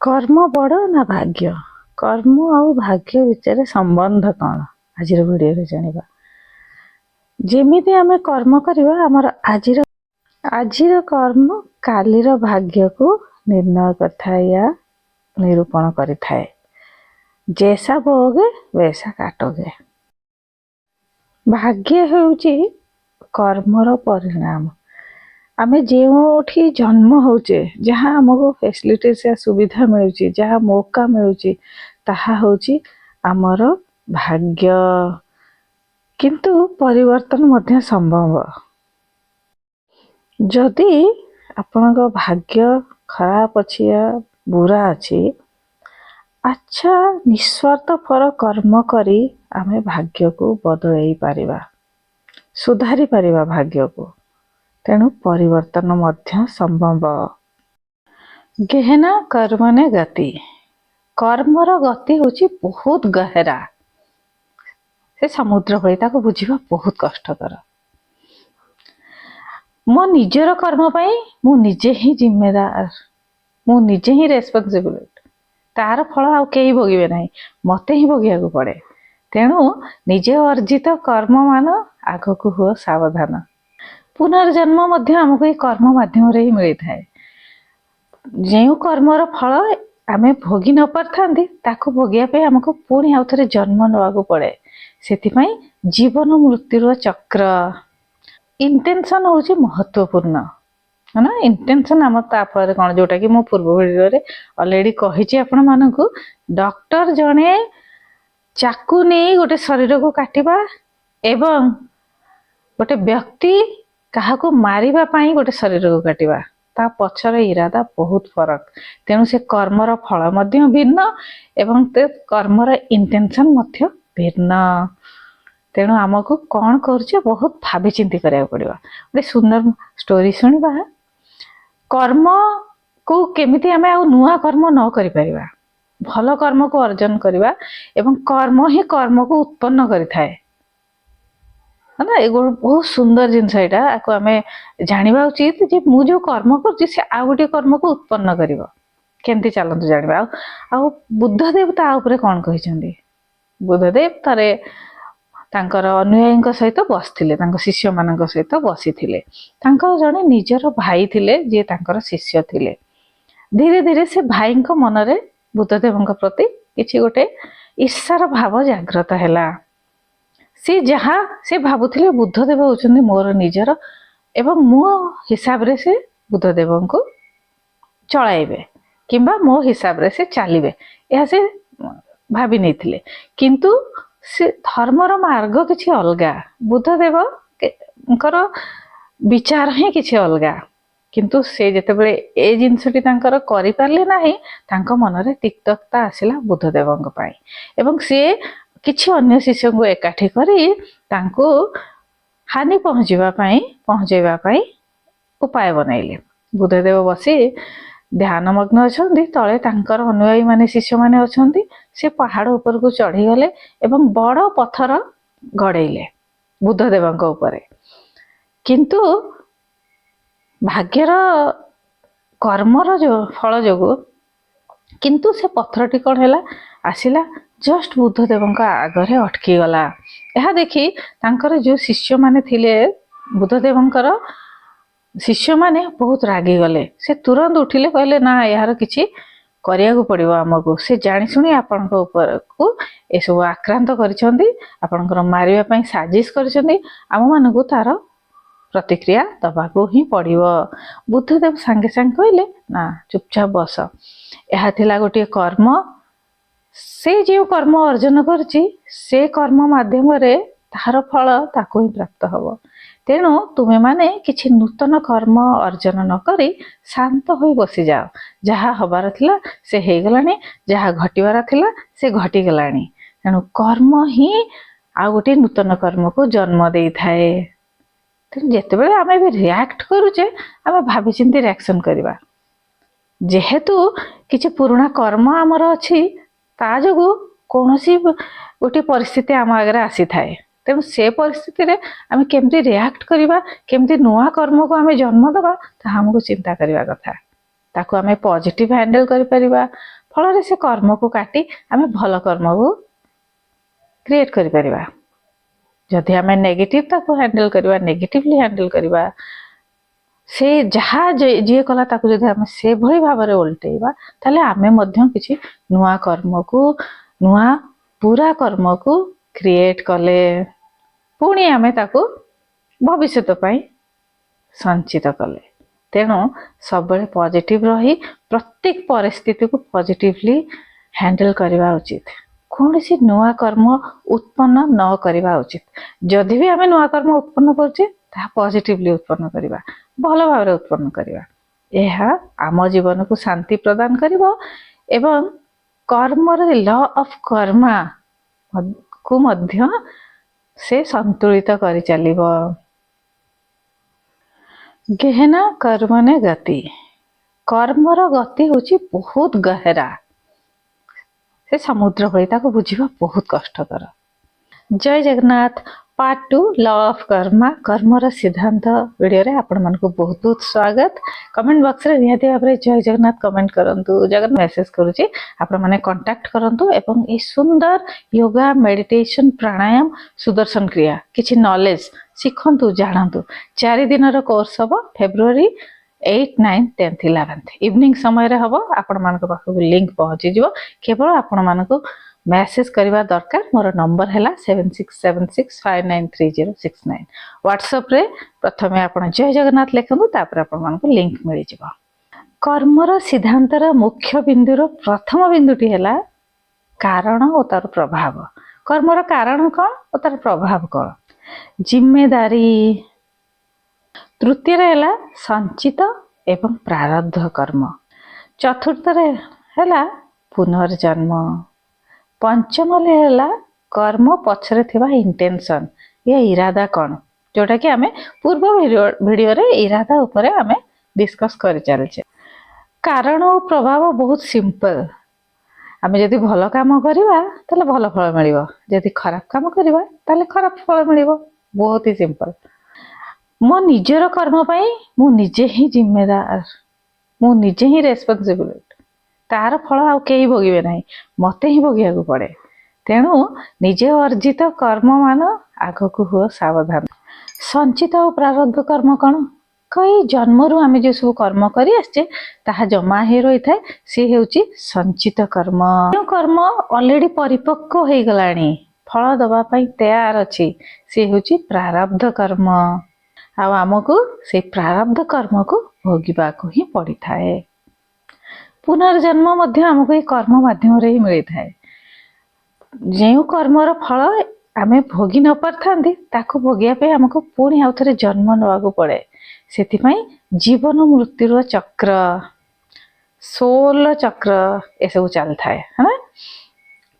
कर्म बड़ ना भाग्य कर्म आउ भाग्य विचार संबंध कौन आज भिडियो जानिबा। जेमिति आमे कर्म करिबा हमर आजिर कर्म कालीर भाग्य को निर्णय करथाय या निरूपण करिथाय। जैसा बोगे वैसा काटोगे। भाग्य हेउची कर्मर परिणाम। आमे जेउठी जन्म होचे जहाँ हमको फैसिलिटी से सुविधा मिलुची जहाँ मौका मिलुची ताहा होची आमर भाग्य। किंतु परिवर्तन मध्य संभव। जदि आपनक भाग्य खराब अछि या बुरा अछि अच्छा निस्वार्थ पर कर्म करी आमे भाग्य को बदलाई पारिबा सुधारी पारिबा भाग्य को। तेणु परिवर्तन मध्य संभव। गहना कर्मने गति कर्मर गति होची बहुत गहरा से समुद्र भली को बुझिबा बहुत कष्टकर। मो निजर कर्म पाई मु निजे ही जिम्मेदार मु निजे ही रेस्पॉन्सिबल तार फल आउ केही भोगिबे नाही मते ही भोगिया को पड़े। तेणु निजे अर्जित कर्म मान आगो को हुआ सावधान। पुनर्जन्म मध्य हमको कर्म माध्यम रे ही मिली थाए। जो कर्मर फल आमे भोगी न पारथांती ताको भोगिया पे हमको पुणी आउ थरे जन्म नवा को पड़े। सेथिपाई जीवन मृत्युर चक्र। इंटेंशन होची महत्वपूर्ण है ना। इंटेंशन आम तापर कौन जोटा कि मो पूर्व वीडियो रे ऑलरेडी कहिछि आपण मानकु। डॉक्टर जणे चाकू नहीं गोटे शरीर को काटिबा एवं गोटे व्यक्ति काहाको मारिबा पाई गोटे शरीर को काटिबा ता पछर इरादा बहुत फरक। तेणु से कर्मर फल मध्य भिन्न एवं ते कर्मर इंटेंशन मध्य भिन्न। तेणु आमको कौन करुचे बहुत भावी चिंती करिया पड़िबा। गोटे सुंदर स्टोरी सुनिबा। कर्म को केमिति आमे आ नुआ कर्म न करि परिबा भल कर्म को अर्जन करिबा एवं कर्म ही कर्म को उत्पन्न करिथाए है ना। एगो बहुत सुंदर जिनस एटा को आमे जानिबा उचित जे मु जो कर्म करछि से आ गोटे कर्म को उत्पन्न करिवो केमति चलंतु जानिबा। आ बुद्धदेव ता ऊपर कोन कहिसंदी। बुद्धदेव तारे तांकर अनुयायीଙ୍କ सहित बसिथिले तांकर शिष्य मानଙ୍କ सहित बसिथिले। तांकर जणे निजर भाई थिले जे तांकर शिष्य थिले। धीरे धीरे से भाईଙ୍କ मनरे बुद्धदेवଙ୍କ प्रति किछि गोटे ईर्षार भाव जागृत हैला। से जहाँ से भाबुथिले बुद्धदेव होचंदी मोर निजर एवं मो हिसाब रे से बुद्धदेव को चलाइबे किंबा मो हिसाब रे से चलिबे यह से भाबी नैथिले। किंतु से धर्मर मार्ग किछि अलगा बुद्धदेव कर विचार ही किछि अलगा। किंतु से जेते बेले ए जिंसटी तांकर करि पारले नाही तांको मनरे तिक्तता आसिला बुद्धदेवଙ୍କ पाई एवं से किछि अन्य शिष्य को एकाठी करी तांको हानि पहुंचेबा पाई उपाय बनैले। बुद्धदेव बसी ध्यान मग्न अछंती तळे तांकर अनुयायी माने शिष्य माने अछंती। से पहाड़ ऊपर को चढ़ी गले एवं बड़ पत्थर गड़ेले बुद्धदेवଙ୍କ ऊपर। किंतु भाग्यर कर्मर जो फल जोगु किंतु से पत्थरटी कौन हैला आसिला जस्ट बुद्धदेवଙ୍କ आगरे अटकी गला। यह देखी तांकर जो शिष्य माने थिले बुद्धदेवଙ୍କର शिष्य माने बहुत रागी गले। से तुरंत उठिले कहले ना यार किछि करिया को पड़िबो हमको। से जानि सुनी आपनक ऊपर को ए सब आक्रांत करिसंदी आपनकर मारिबा पई साजिश करिसंदी आम मानकु तार प्रतिक्रिया दबाको ही पड़िबो। बुद्धदेव संगे संग कहले ना चुपचाप बस यह थिला गोटे कर्म से जो कर्म अर्जन करछि से कर्म माध्यम रे तार फल ताको ही प्राप्त हबो। तेणु तुमे माने किछि नूतन कर्म अर्जन न करी शांत होई बसी जाओ। जहाँ हबार थिला से हे गलानी जहाँ घटिबार थिला से घटी गलानी। तेणु कर्म ही आ गोटे नूतन कर्म को जन्म देई थाए। तेणु जेते बेले आमे भी रिएक्ट करूचे आमे भाबी चिंती रिएक्शन करिबा। जेहेतु किछि पुराना कर्म हमर अछि ता जोगु कोनोसी गोटे परिस्थिति आम आगे आसी थाए। तेणु से परिस्थिति रे आमे केमती रिएक्ट करिबा केमती नुआ कर्म को आमे जन्म दबा ता हमको चिंता करिबा कथा। ताकू आमे पॉजिटिव हैंडल करि परिबा फल से कर्म को काटी आमे भल कर्म को क्रिएट करि परिबा जदि आमे नेगेटिव ताकू हैंडल करबा नेगेटिवली हैंडल करबा से जहा जे कला ताकू जदि आमे से भली भाबरे उल्टेबा ताले आमे मध्यम किछि नुआ कर्म को नुआ पूरा कर्म को क्रिएट कले पुणी आमे ताकू भविष्यत पई संचित कले तेणु सब बेले पॉजिटिव रही प्रत्येक परिस्थिति को पॉजिटिवली हैंडल करबा उचित कौन सी नुआ कर्म उत्पन्न न करबा उचित जदि भी आमे नुआ कर्म उत्पन्न करछे ता पॉजिटिवली उत्पन्न करबा भल भाव उत्पन्न करबा यह आम जीवन को शांति प्रदान करिवो एवं कर्मर लॉ ऑफ कर्मा को मध्य से संतुलित करि चलिबो गहना कर्मने गति कर्मर गति होची बहुत गहरा से समुद्र भली को बुझिबा बहुत कष्टकर जय Jagannath part 2 law of karma कर्मर सिद्धांत वीडियो रे आपण मन को बहुत बहुत स्वागत कमेंट बॉक्स रे निहाती भाबरे जय जगन्नाथ कमेंट करंतु जगन्नाथ मेसेज करूची आपण माने कांटेक्ट करंतु एवं ए सुंदर योगा मेडिटेशन प्राणायाम सुदर्शन क्रिया किछि नॉलेज सिखंतु जानंतु 4 दिन रो कोर्स हबो फेब्रुआरी 8 9 10 11 इवनिंग समय रे हबो आपण मान को पाखो लिंक पहुंची जिवो केवल आपण मान को मैसेज करबा दरकार मोर नंबर हैला 7676593069 व्हाट्सएप रे प्रथमे आपण जय जगन्नाथ लिखंतु तापर आपण मान को लिंक मिलि जिवो कर्मर सिद्धांतर मुख्य बिंदुर प्रथम बिंदुटी हैला कारण और तार प्रभाव कर्मर कारण कोन और तार प्रभाव कोन जिम्मेदारी तृतीय हैला संचित एवं प्रारब्ध कर्म चतुर्थ रे हैला पुनर्जन्म पंचम हैला कर्म पछरे थिबा इंटेंशन या इरादा कोन जोटा कि आमे पूर्व वीडियो रे इरादा ऊपर आमे डिस्कस करि चलछे कारण और प्रभाव बहुत सिंपल आमे जदि भलो काम करिबा ताले भलो फल मिलिबो जदि खराब काम करिबा ताले खराब फल मिलिबो बहुत ही सिंपल मो निजर कर्म पई मु निजे ही जिम्मेदार मु निजे ही रेस्पोंसिबल तार फल आ केही भोगिबे नाही मते ही भोगिया को पड़े तेणु निजे अर्जित कर्म मान आग को हुआ सावधान संचित और प्रारब्ध कर्म कौन कई जन्मरु आमे जे सब कर्म करी आछे ताहा जमा हे रही थाए से हेउची संचित कर्म जो कर्म ऑलरेडी परिपक्व हो गलानी फल दबा पई तैयार अछि से हेउची प्रारब्ध कर्म आ हमको से प्रारब्ध कर्म को भोगिबा को ही पड़ी थाए पुनर्जन्म मध्य हमको ये कर्म माध्यम रे ही मिली थाए जो कर्मर फल आमे भोगी न पारथांती ताको भोगिया पे हमको पुणी आउ थरे जन्म नवा को पड़े सेति पई जीवन मृत्यु चक्र सोल चक्र ए सब चल थाए है ना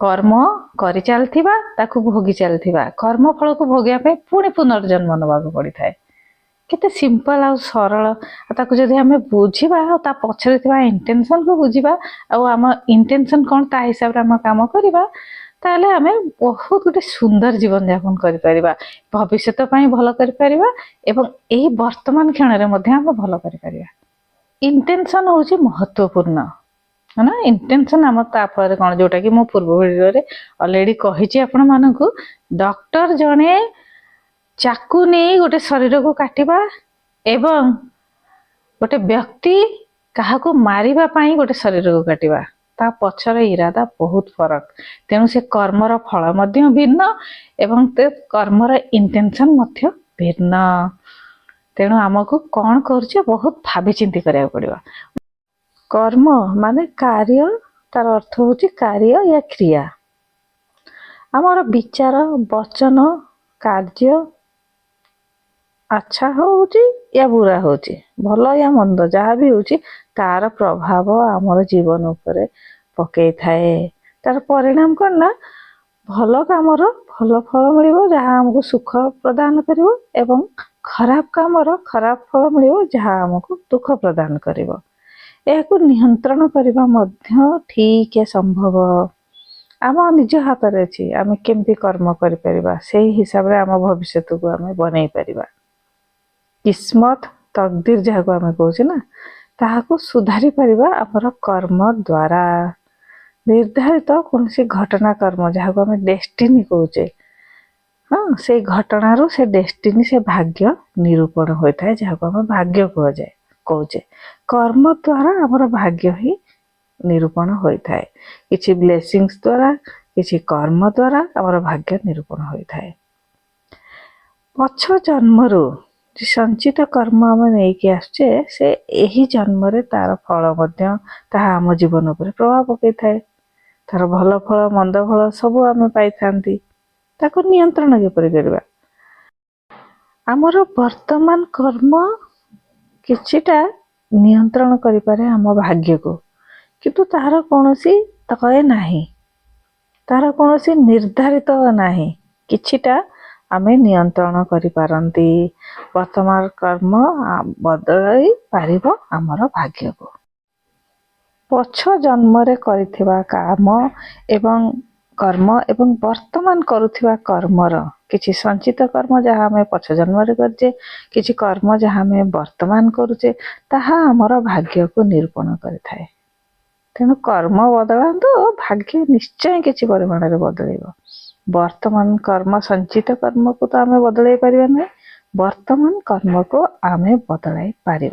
कर्म करि चलथिबा ताको भोगी चलथिबा कर्म फल को भोगिया पे पुणी पुनर्जन्म नवा को पड़ी थाए केते सिंपल आ सरल ताको जदि हमें बुझिबा आ ता पछरे थिबा इंटेंशन को बुझिबा आ हम इंटेंशन कोन ता हिसाब रे हम काम करिबा ताले हमें बहुत गोटे सुंदर जीवन यापन करि परिबा भविष्यत पई भलो करि परिबा एवं एही वर्तमान क्षण रे मध्ये हम भलो करि परिबा इंटेंशन होची महत्वपूर्ण है ना इंटेंशन हम ता पर कोन जोटा कि मो पूर्व वीडियो रे ऑलरेडी कहिची आपण मानकू डॉक्टर जणे चाकू नहीं गोटे शरीर को काटिबा एवं गोटे व्यक्ति कहा को मारिबा पाई गोटे शरीर को काटिबा ता पछर इरादा बहुत फरक तेणु से कर्मर फल मध्य भिन्न एवं ते कर्मर इंटेंशन मध्य भिन्न तेणु हमको कौन करछे बहुत भाबी चिंती करिया पड़िबा कर्म माने कार्य तार अर्थ होची कार्य या क्रिया हमर विचार वचन कार्य अच्छा होची या बुरा होची भलो या मंद जहाँ भी होची तार प्रभाव आमर जीवन उपरे पकई थाए तार परिणाम कौन ना भल कामर भल फल मिलिबो जहाँ हमको सुख प्रदान करिवो एवं खराब कामर खराब फल मिलिबो जहाँ हमको दुख प्रदान करिवो एको नियंत्रण करबा मध्य ठीक है संभव आम निज हाथ रे अछि आमे केमती कर्म करि परिबा सेही हिसाब रे आम भविष्य को आमे बनै परिबा किस्मत तकदीर जहाँ को आमे कहूँ ना ତାହାକୁ ସୁଧାରି ପାରିବା ଆମର କର୍ମ ଦ୍ୱାରା। ନିର୍ଦ୍ଧାରିତ କୌଣସି ଘଟଣା କର୍ମ ଯାହାକୁ ଆମେ ଡେଷ୍ଟିନି କହୁଛେ, ହଁ ସେଇ ଘଟଣାରୁ ସେ ଡେଷ୍ଟିନି, ସେ ଭାଗ୍ୟ ନିରୂପଣ ହୋଇଥାଏ, ଯାହାକୁ ଆମେ ଭାଗ୍ୟ କହୁଛେ। କର୍ମ ଦ୍ୱାରା ଆମର ଭାଗ୍ୟ ହିଁ ନିରୂପଣ ହୋଇଥାଏ। କିଛି ବ୍ଲେସିଂସ୍ ଦ୍ୱାରା, କିଛି କର୍ମ ଦ୍ୱାରା ଆମର ଭାଗ୍ୟ ନିରୂପଣ ହୋଇଥାଏ। ପଛ ଜନ୍ମରୁ ସଞ୍ଚିତ କର୍ମ ଆମେ ନେଇକି ଆସୁଛେ, ସେ ଏହି ଜନ୍ମରେ ତାର ଫଳ ମଧ୍ୟ ତାହା ଆମ ଜୀବନ ଉପରେ ପ୍ରଭାବ ପକାଇଥାଏ। ତାର ଭଲ ଫଳ ମନ୍ଦ ଫଳ ସବୁ ଆମେ ପାଇଥାନ୍ତି। ତାକୁ ନିୟନ୍ତ୍ରଣ କିପରି କରିବା? ଆମର ବର୍ତ୍ତମାନ କର୍ମ କିଛିଟା ନିୟନ୍ତ୍ରଣ କରିପାରେ ଆମ ଭାଗ୍ୟକୁ, କିନ୍ତୁ ତାହାର କୌଣସି ତୟ ନାହିଁ, ତାହାର କୌଣସି ନିର୍ଦ୍ଧାରିତ ନାହିଁ। କିଛିଟା ଆମେ ନିୟନ୍ତ୍ରଣ କରିପାରନ୍ତି। ବର୍ତ୍ତମାନ କର୍ମ ବଦଳାଇ ପାରିବ ଆମର ଭାଗ୍ୟକୁ। ପଛ ଜନ୍ମରେ କରିଥିବା କର୍ମ ଏବଂ ବର୍ତ୍ତମାନ କରୁଥିବା କର୍ମର କିଛି ସଞ୍ଚିତ କର୍ମ ଯାହା ଆମେ ପଛ ଜନ୍ମରେ କରିଛେ, କିଛି କର୍ମ ଯାହା ଆମେ ବର୍ତ୍ତମାନ କରୁଛେ, ତାହା ଆମର ଭାଗ୍ୟକୁ ନିରୂପଣ କରିଥାଏ। ତେଣୁ କର୍ମ ବଦଳାନ୍ତୁ, ଭାଗ୍ୟ ନିଶ୍ଚୟ କିଛି ପରିମାଣରେ ବଦଳିବ। ବର୍ତ୍ତମାନ କର୍ମ, ସଞ୍ଚିତ କର୍ମକୁ ତ ଆମେ ବଦଳାଇ ପାରିବା ନାହିଁ, ବର୍ତ୍ତମାନ କର୍ମକୁ ଆମେ ବଦଳାଇ ପାରିବା।